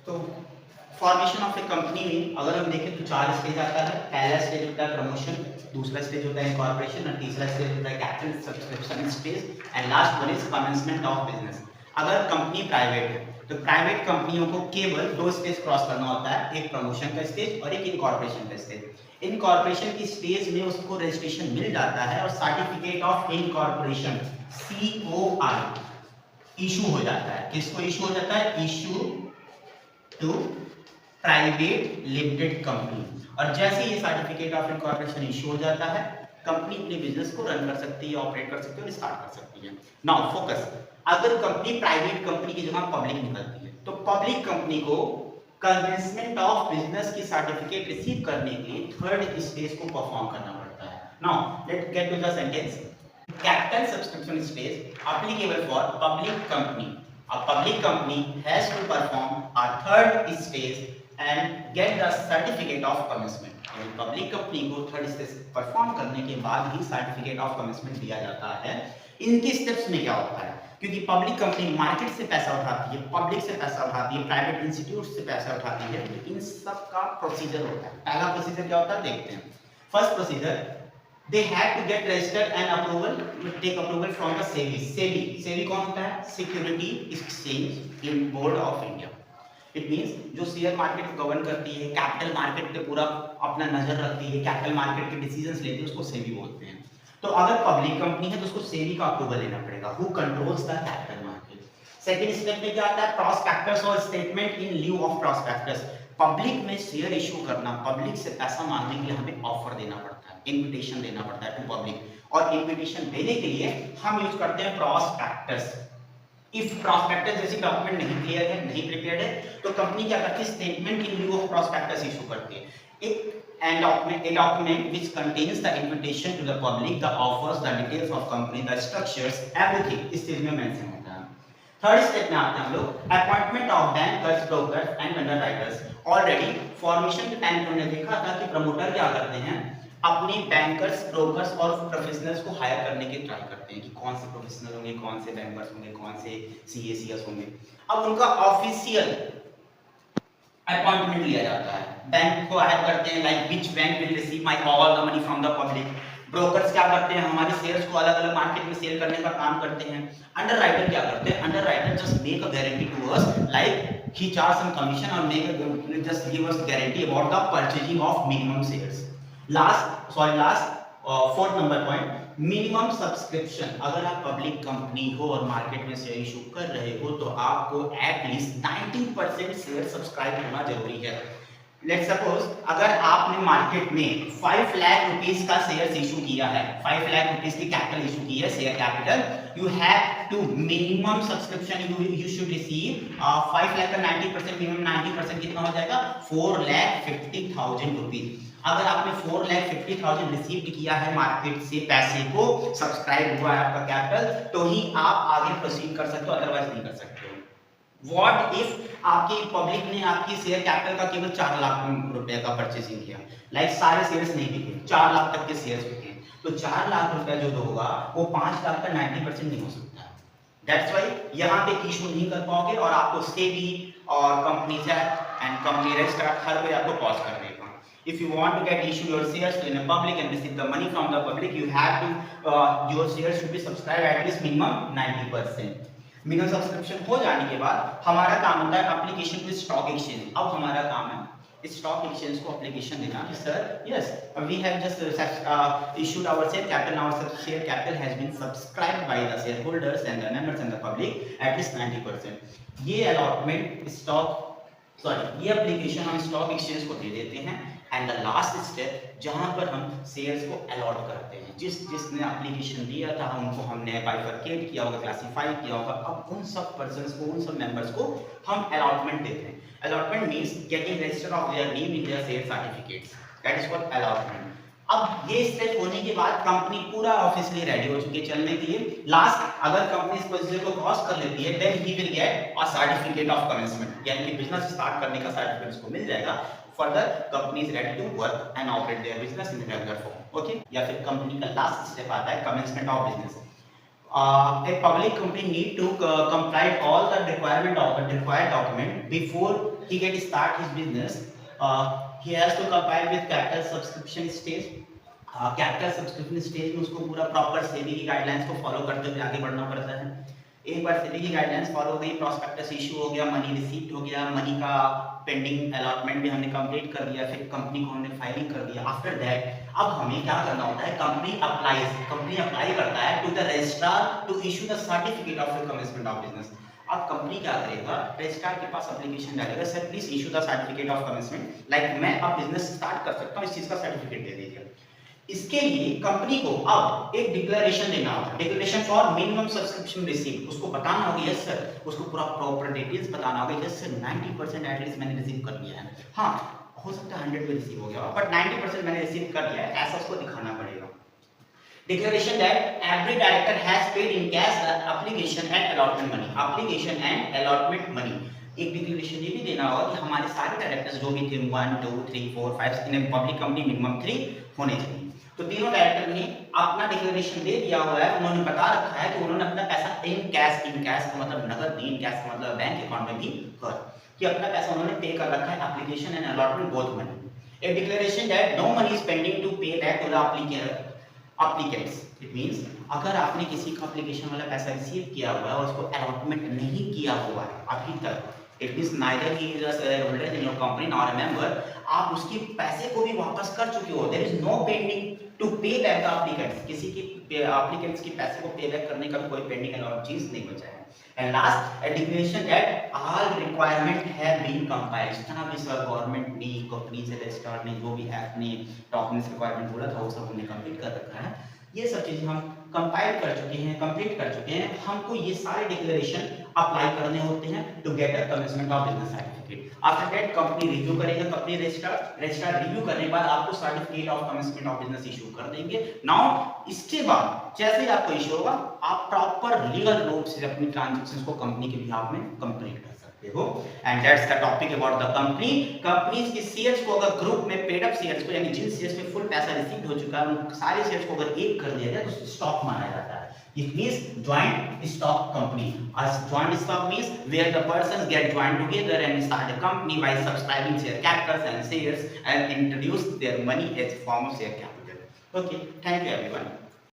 तो formation of A company में अगर हम देखें तो 4 स्टेज आता है। पहला स्टेज होता है प्रमोशन, दूसरा स्टेज होता है इनकॉर्पोरेशन और तीसरा स्टेज होता है capital subscription stage and last one is commencement of business. अगर कंपनी प्राइवेट है तो प्राइवेट कंपनियों को केवल 2 स्टेज क्रॉस करना होता है, एक प्रमोशन का स्टेज और एक इनकॉर्पोरेशन का स्टेज। इनकॉर्पोरेशन की स्टेज में उसको रजिस्ट्रेशन मिल जाता है और certificate of incorporation COI issue हो जाता है। किसको इशू हो जाता है? Issue to private limited company. और जैसे ये सर्टिफिकेट ऑफ इनकॉर्पोरेशन इशू हो जाता है, कंपनी अपने बिजनेस को रन कर सकती है, ऑपरेट कर सकती है और स्टार्ट कर सकती है। नाउ फोकस, अगर कंपनी प्राइवेट कंपनी की जगह पब्लिक निकलती है तो पब्लिक कंपनी को कमेंसमेंट ऑफ बिजनेस की सर्टिफिकेट रिसीव करने के लिए थर्ड स्टेज को परफॉर्म करना पड़ता है। Now let's get to the sentence. Capital subscription stage applicable for public company. A public company has to perform a third stage and get the certificate of commencement. Public company को third stage perform करने के बाद ही certificate of commencement दिया जाता है। इनके steps में क्या होता है? क्योंकि पब्लिक कंपनी मार्केट से पैसा उठाती है, पब्लिक से पैसा उठाती है, प्राइवेट इंस्टीट्यूट से पैसा उठाती है, तो इन सब का प्रोसीजर होता है। पहला प्रोसीजर क्या होता है देखते हैं। First procedure, they have to get registered and approval, take approval from the SEBI. SEBI कौन होता है? Security exchange in board of India. It means जो शेयर मार्केट को गवर्न करती है, कैपिटल मार्केट पे पूरा अपना नजर रखती है, कैपिटल मार्केट के डिसीजंस लेती है, उसको सेबी बोलते हैं। तो अगर पब्लिक कंपनी है तो उसको सेबी का अप्रूवल लेना पड़ेगा। Who controls the capital market. Second step में क्या आता है? प्रॉस्पेक्टस और statement in lieu of prospectus. Public में शेयर इशू करना, पब्लिक से पैसा मांगने के लिए हमें ऑफर देना पड़ता है, इनविटेशन देना पड़ता है टू पब्लिक, और इनविटेशन देने के लिए हम यूज करते हैं प्रॉस्पेक्टस। इफ प्रॉस्पेक्टस जैसी डॉक्यूमेंट नहीं क्लियर है, नहीं प्रिपेयर्ड है, तो कंपनी क्या करती है? Statement in lieu of prospectus issue करती है। A document which contains the invitation to the public, the offers, the details of company, the structures, everything इस चीज में मेंशन होता है। थर्ड स्टेप में आते हैं हम लोग, appointment of bankers, brokers and underwriters. Already formation के टाइम पे हमने देखा था कि प्रमोटर क्या करते हैं? अपने बैंकर्स, ब्रोकर्स और प्रोफेशनल्स को हायर करने की ट्राई करते हैं कि कौन से प्रोफेशनल होंगे, कौन से बैंकर्स होंगे, कौन से CACS होंगे। अब उनका ऑफिशियल अपॉइंटमेंट लिया जाता है। बैंक को हायर करते हैं, like which bank will receive my all the money from the public. Brokers क्या करते हैं? हमारे शेयर्स को अलग अलग मार्केट में सेल करने का काम करते हैं। अंडरराइटर क्या करते हैं? Underwriter just make a guarantee to us, like he charge some commission और make just give us guarantee about the purchasing of minimum shares. Last fourth number point, minimum subscription. अगर आप पब्लिक कंपनी हो और market में share issue कर रहे हो तो आपको एटलीस्ट 90% शेयर सब्सक्राइब होना जरूरी है। लेट्स सपोज अगर आपने मार्केट में 5 लाख रुपीस का शेयर इशू किया है, 5 लाख रुपीस की कैपिटल इशू की है, share capital, you have to minimum subscription you should receive 5 lakh का 90% मिनिमम 90% कितना हो जाएगा? 4,50,000 रुपीस। अगर आपने 4,50,000 रिसीव किया है मार्केट से, पैसे को सब्सक्राइब हुआ है आपका कैपिटल, तो ही आप आगे प्रोसीड कर सकते हो, अदरवाइज नहीं कर सकते हो। व्हाट इफ आपकी पब्लिक ने आपकी शेयर कैपिटल का केवल 4 लाख रुपए का परचेसिंग किया, लाइक सारे शेयर्स नहीं बिके, 4 लाख तक के शेयर्स बिके, तो 4 लाख रुपए जो होगा वो 5 लाख का 90% नहीं हो सकता। दैट्स व्हाई यहाँ पे इशू नहीं कर पाओगे और आपको सेबी और companies act and company register हर कोई आपको पॉज कर देगा। If you want to get issue your shares in a public and receive the money from the public, you have to your shares should be subscribed at least minimum 90%. Minimum subscription हो जाने के बाद हमारा काम होता है application to stock exchange. अब हमारा काम है स्टॉक एक्सचेंज को एप्लीकेशन देना कि sir yes we have just issued our share capital, our share capital has been subscribed by the shareholders and the members and the public at least 90%। ये allotment ये application हम stock exchange को दे देते हैं। And the last step जहां पर हम shares को अलॉट करते हैं, जिसने एप्लीकेशन दिया था उनको हमने बाइफरकेट किया होगा, क्लासिफाई किया होगा, अब उन सब पर्संस को, उन सब मेंबर्स को हम अलॉटमेंट देते हैं। Allotment means getting register of their name in their share certificates, that is what allotment. अब ये स्टेप होने के बाद कंपनी पूरा ऑफिशियली रेडी हो चुकी है चलने के लिए। लास्ट अगर कंपनी इस पोजीशन को क्रॉस कर लेती है, then he will get a certificate of commencement, यानी कि बिजनेस स्टार्ट करने का सर्टिफिकेट उसको मिल जाएगा। Further company is ready to work and operate their business in regular form. Okay, या फिर कंपनी का लास्ट स्टेप आता है commencement of business. A public company need to comply all the required document before he get start his business. He has to comply with capital subscription stage. Capital subscription stage में उसको पूरा proper SEBI की guidelines को follow करते हुए आगे बढ़ना पड़ता है। एक बार सेबी की गाइडलाइंस फॉलो हो गई, प्रॉस्पेक्टस इशू हो गया, मनी रिसीप्ट हो गया, मनी का पेंडिंग अलॉटमेंट भी हमने कंप्लीट कर दिया, फिर कंपनी को हमने फाइलिंग कर दिया। आफ्टर दैट अब हमें क्या करना होता है, कंपनी अप्लाई करता है to the registrar to issue the certificate of commencement of business. अब कंपनी क्या करेगा, रजिस्ट्रार के पास एप्लीकेशन डालेगा, sir please issue the certificate of commencement, like मैं अब बिजनेस स्टार्ट कर सकता हूं, इस चीज का सर्टिफिकेट दे दीजिए। इसके लिए कंपनी को अब एक डिक्लेरेशन देना होगा, declaration for minimum subscription receive. उसको बताना होगा यस सर, उसको पूरा प्रॉपर डिटेल्स बताना होगा, यस सर 90% एटलीस्ट मैंने रिसीव कर लिया है। हाँ हो सकता है 100 भी रिसीव हो गया बट 90% मैंने रिसीव कर लिया है, ऐसा उसको दिखाना पड़ेगा। Declaration that every director has paid in cash application and allotment money, application and allotment money। एक डिक्लेरेशन ये भी देना होगा कि हमारे सारे डायरेक्टर्स जो भी थे 1 2 3 4 5 इन पब्लिक कंपनी मिनिमम 3 होने चाहिए। तो तीनों डायरेक्टर ने अपना डिक्लेरेशन दे दिया हुआ है, उन्होंने बता रखा है कि उन्होंने अपना पैसा इन कैश का मतलब नगद नहीं, इन कैश का मतलब बैंक अकाउंट में भी कर कि अपना पैसा उन्होंने पे कर रखा है, application and allotment both money. A declaration that no money is pending to pay back to the applicants। It means अगर आपने किसी का एप्लीकेशन वाला पैसा रिसीव किया हुआ है और उसको अलॉटमेंट नहीं किया हुआ है अभी तक, it means neither he is a shareholder in your company nor a member, आप उसके पैसे को भी वापस कर चुके हो, there is no pending to pay back the applicants, किसी की applicants की पैसे को पे बैक करने का कोई पेंडिंग अलॉट चीज नहीं बचा है। And last, a declaration that all requirement have been compiled। जितना भी सब गवर्नमेंट ने, कंपनी से रजिस्ट्रार ने, जो भी एक्ट ने डॉक्यूमेंट्स रिक्वायरमेंट बोला था वो सब हमने कंप्लीट कर रखा है। ये सब चीजें हम कंपाइल कर चुके हैं, कंप्लीट कर चुके हैं। हमको ये सारे डिक्लेरेशन अप्लाई करने होते हैं to get a commencement of business certificate. After that company review करेगा, कंपनी रजिस्ट्रार रिव्यू करने के बाद आपको certificate of commencement of business issue कर देंगे। नाउ इसके बाद जैसे ही आपको इशू होगा, आप प्रॉपर लीगल रूप से अपनी ट्रांजैक्शंस को कंपनी के बिहाफ में कंप्लीट कर सकते हो। And that's the topic about the company. Companies के शेयर्स को अगर ग्रुप में पेड अप शेयर्स को, यानी जिन शेयर्स में फुल पैसा रिसीव हो चुका है, उन सारे शेयर्स को अगर एक कर दिया जाए तो स्टॉक माना जाता है। It means joint stock company। As joint stock means where the persons get joined together and start a company by subscribing share capitals and shares and introduce their money as form of share capital। Okay, thank you everyone।